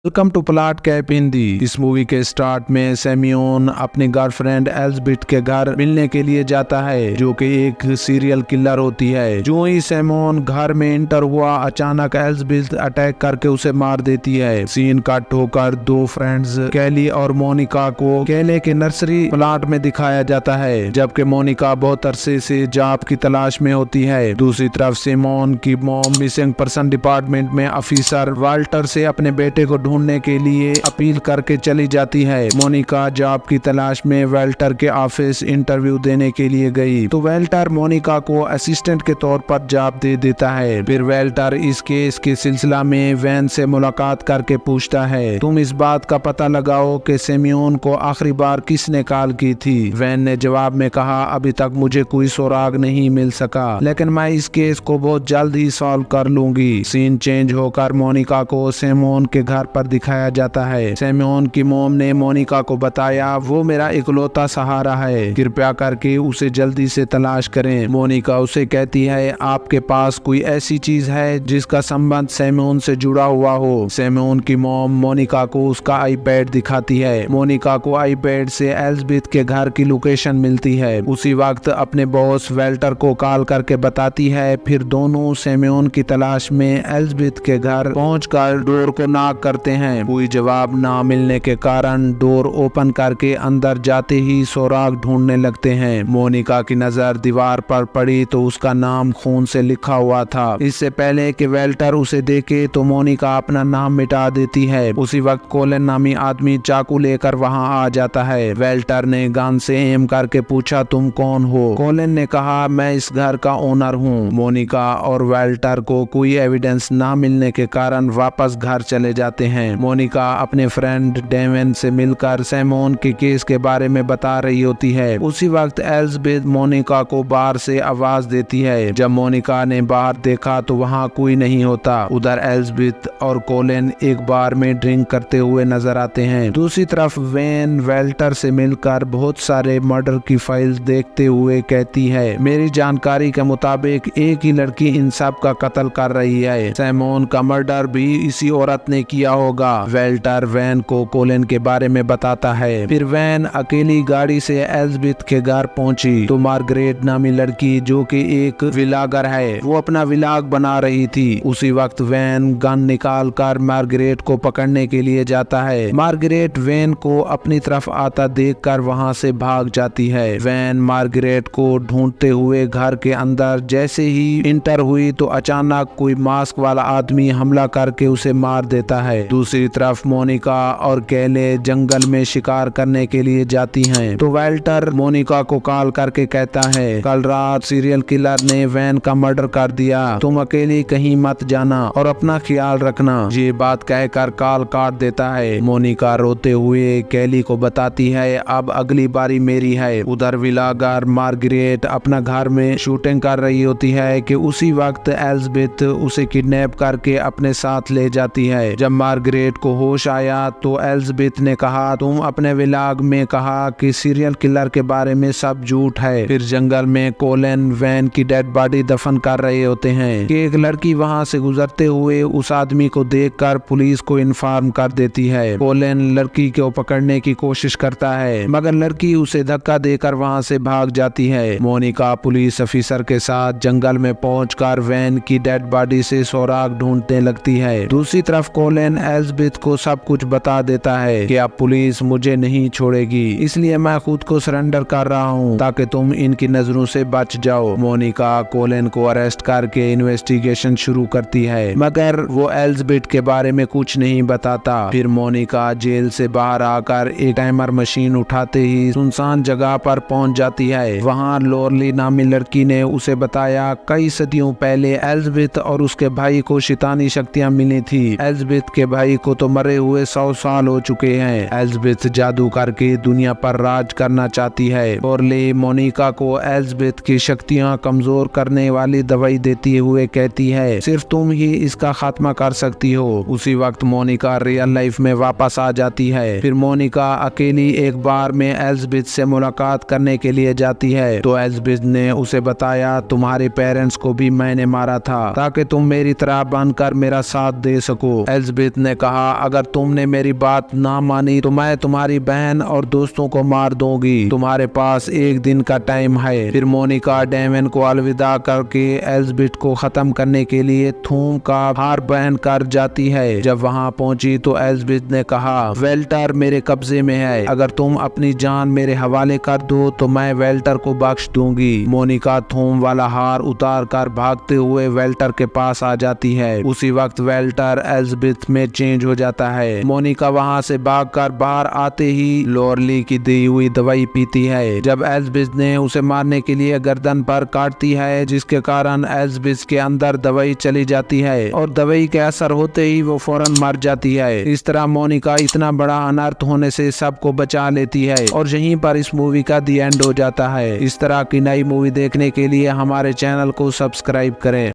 Welcome to plot cap Hindi. इस movie के start में सैमियोन अपनी गर्लफ्रेंड एल्जबिथ के घर मिलने के लिए जाता है, जो कि एक सीरियल किलर होती है। जो ही सैमियोन घर में इंटर हुआ, अचानक एल्जबिथ अटैक करके उसे मार देती है। सीन कट होकर दो फ्रेंड्स कैली और मोनिका को केले के नर्सरी प्लॉट में दिखाया जाता है, जबकि मोनिका बहुत अरसे से जॉब की तलाश में होती है। दूसरी तरफ सैमियोन की मॉम मिसिंग पर्सन डिपार्टमेंट में ऑफिसर वाल्टर से अपने बेटे को ढूंढने के लिए अपील करके चली जाती है। मोनिका जॉब की तलाश में वेल्टर के ऑफिस इंटरव्यू देने के लिए गई, तो वेल्टर मोनिका को असिस्टेंट के तौर पर जॉब दे देता है। फिर वेल्टर इस केस के सिलसिला में वैन से मुलाकात करके पूछता है, तुम इस बात का पता लगाओ कि सैमियोन को आखिरी बार किसने कॉल की थी। वैन ने जवाब में कहा, अभी तक मुझे कोई सुराग नहीं मिल सका, लेकिन मैं इस केस को बहुत जल्द ही सॉल्व कर लूंगी। सीन चेंज होकर मोनिका को सैमियोन के घर पर दिखाया जाता है। सैमियोन की मॉम ने मोनिका को बताया, वो मेरा इकलौता सहारा है, कृपया करके उसे जल्दी से तलाश करें। मोनिका उसे कहती है, आपके पास कोई ऐसी चीज है जिसका संबंध सैमियोन से जुड़ा हुआ हो। सैमियोन की मॉम मोनिका को उसका आईपैड दिखाती है। मोनिका को आईपैड से एल्जबिथ के घर की लोकेशन मिलती है। उसी वक्त अपने बॉस वेल्टर को कॉल करके बताती है। फिर दोनों सैमियोन की तलाश में एल्जबिथ के घर पहुंचकर डोर को नॉक करते हैं। कोई जवाब ना मिलने के कारण डोर ओपन करके अंदर जाते ही सुराग ढूंढने लगते हैं। मोनिका की नजर दीवार पर पड़ी तो उसका नाम खून से लिखा हुआ था। इससे पहले कि वेल्टर उसे देखे तो मोनिका अपना नाम मिटा देती है। उसी वक्त कोलिन नामी आदमी चाकू लेकर वहां आ जाता है। वेल्टर ने गन से एम करके पूछा, तुम कौन हो? कोलिन ने कहा, मैं इस घर का ओनर हूँ। मोनिका और वेल्टर को कोई एविडेंस ना मिलने के कारण वापस घर चले जाते हैं। मोनिका अपने फ्रेंड डेवन से मिलकर सैमियोन के केस के बारे में बता रही होती है। उसी वक्त एल्जबिथ मोनिका को बाहर से आवाज देती है। जब मोनिका ने बाहर देखा तो वहाँ कोई नहीं होता। उधर एल्जबिथ और कोलिन एक बार में ड्रिंक करते हुए नजर आते हैं। दूसरी तरफ वैन वेल्टर से मिलकर बहुत सारे मर्डर की फाइल्स देखते हुए कहती है, मेरी जानकारी के मुताबिक एक ही लड़की इन सब का कत्ल कर रही है। सैमियोन का मर्डर भी इसी औरत ने किया होगा। वेल्टर वैन को कोलिन के बारे में बताता है। फिर वैन अकेली गाड़ी से एल्जबिथ के घर पहुंची तो मार्गरेट नामी लड़की, जो कि एक विलागर है, वो अपना विलाग बना रही थी। उसी वक्त वैन गन निकाल कर मार्गरेट को पकड़ने के लिए जाता है। मार्गरेट वैन को अपनी तरफ आता देखकर वहां से भाग जाती है। वैन मार्गरेट को ढूंढते हुए घर के अंदर जैसे ही इंटर हुई तो अचानक कोई मास्क वाला आदमी हमला करके उसे मार देता है। दूसरी तरफ मोनिका और केले जंगल में शिकार करने के लिए जाती हैं, तो वेल्टर मोनिका को कॉल करके कहता है, कल रात सीरियल किलर ने वैन का मर्डर कर दिया, तुम अकेली कहीं मत जाना और अपना ख्याल रखना। ये बात कहकर कॉल काट देता है। मोनिका रोते हुए केली को बताती है, अब अगली बारी मेरी है। उधर विलागर मार्गरेट अपना घर में शूटिंग कर रही होती है कि उसी वक्त एल्जबिथ उसे किडनैप करके अपने साथ ले जाती है। जब मार्गरेट को होश आया तो एल्जबिथ ने कहा, तुम अपने विलाग में कहा कि सीरियल किलर के बारे में सब झूठ है। फिर जंगल में कोलिन वैन की डेड बॉडी दफन कर रहे होते हैं कि एक लड़की वहां से गुजरते हुए उस आदमी को देखकर पुलिस को इन्फॉर्म कर देती है। कोलिन लड़की को पकड़ने की कोशिश करता है, मगर लड़की उसे धक्का देकर वहां से भाग जाती है। मोनिका पुलिस ऑफिसर के साथ जंगल में पहुंचकर वैन की डेड बॉडी से सुराग ढूंढने लगती है। दूसरी तरफ कोलिन एल्जबिथ को सब कुछ बता देता है कि अब पुलिस मुझे नहीं छोड़ेगी, इसलिए मैं खुद को सरेंडर कर रहा हूँ ताकि तुम इनकी नजरों से बच जाओ। मोनिका कोलिन को अरेस्ट करके इन्वेस्टिगेशन शुरू करती है, मगर वो एल्जबिथ के बारे में कुछ नहीं बताता। फिर मोनिका जेल से बाहर आकर एक टाइमर मशीन उठाते ही सुनसान जगह पर पहुंच जाती है। वहाँ लोरली नामी लड़की ने उसे बताया, कई सदियों पहले एल्जबिथ और उसके भाई को शैतानी शक्तियाँ मिली थी। एल्जबिथ के भाई को तो मरे हुए 100 साल हो चुके हैं। एल्जबिथ जादू करके दुनिया पर राज करना चाहती है और ले मोनिका को एल्जबिथ की शक्तियां कमजोर करने वाली दवाई देती हुए कहती है, सिर्फ तुम ही इसका खात्मा कर सकती हो। उसी वक्त मोनिका रियल लाइफ में वापस आ जाती है। फिर मोनिका अकेली एक बार में एल्जबिथ से मुलाकात करने के लिए जाती है, तो एल्जबिथ ने उसे बताया, तुम्हारे पेरेंट्स को भी मैंने मारा था ताकि तुम मेरी तरह बनकर मेरा साथ दे सको। एल्जबिथ ने ने कहा, अगर तुमने मेरी बात ना मानी तो मैं तुम्हारी बहन और दोस्तों को मार दूंगी। तुम्हारे पास एक दिन का टाइम है। फिर मोनिका डेमन को अलविदा करके एलिजाबेथ को खत्म करने के लिए थूम का हार पहन कर जाती है। जब वहां पहुंची तो एलिजाबेथ ने कहा, वेल्टर मेरे कब्जे में है, अगर तुम अपनी जान मेरे हवाले कर दो तो मैं वेल्टर को बख्श दूंगी। मोनिका थूम वाला हार उतार कर भागते हुए वेल्टर के पास आ जाती है। उसी वक्त वेल्टर एलिजाबेथ में चेंज हो जाता है। मोनिका वहां से भागकर बाहर आते ही लॉरली की दी हुई दवाई पीती है। जब एलिजाबेथ ने उसे मारने के लिए गर्दन पर काटती है, जिसके कारण एलिजाबेथ के अंदर दवाई चली जाती है और दवाई के असर होते ही वो फौरन मर जाती है। इस तरह मोनिका इतना बड़ा अनर्थ होने से सबको बचा लेती है और यहीं पर इस मूवी का दी एंड हो जाता है। इस तरह की नई मूवी देखने के लिए हमारे चैनल को सब्सक्राइब करें।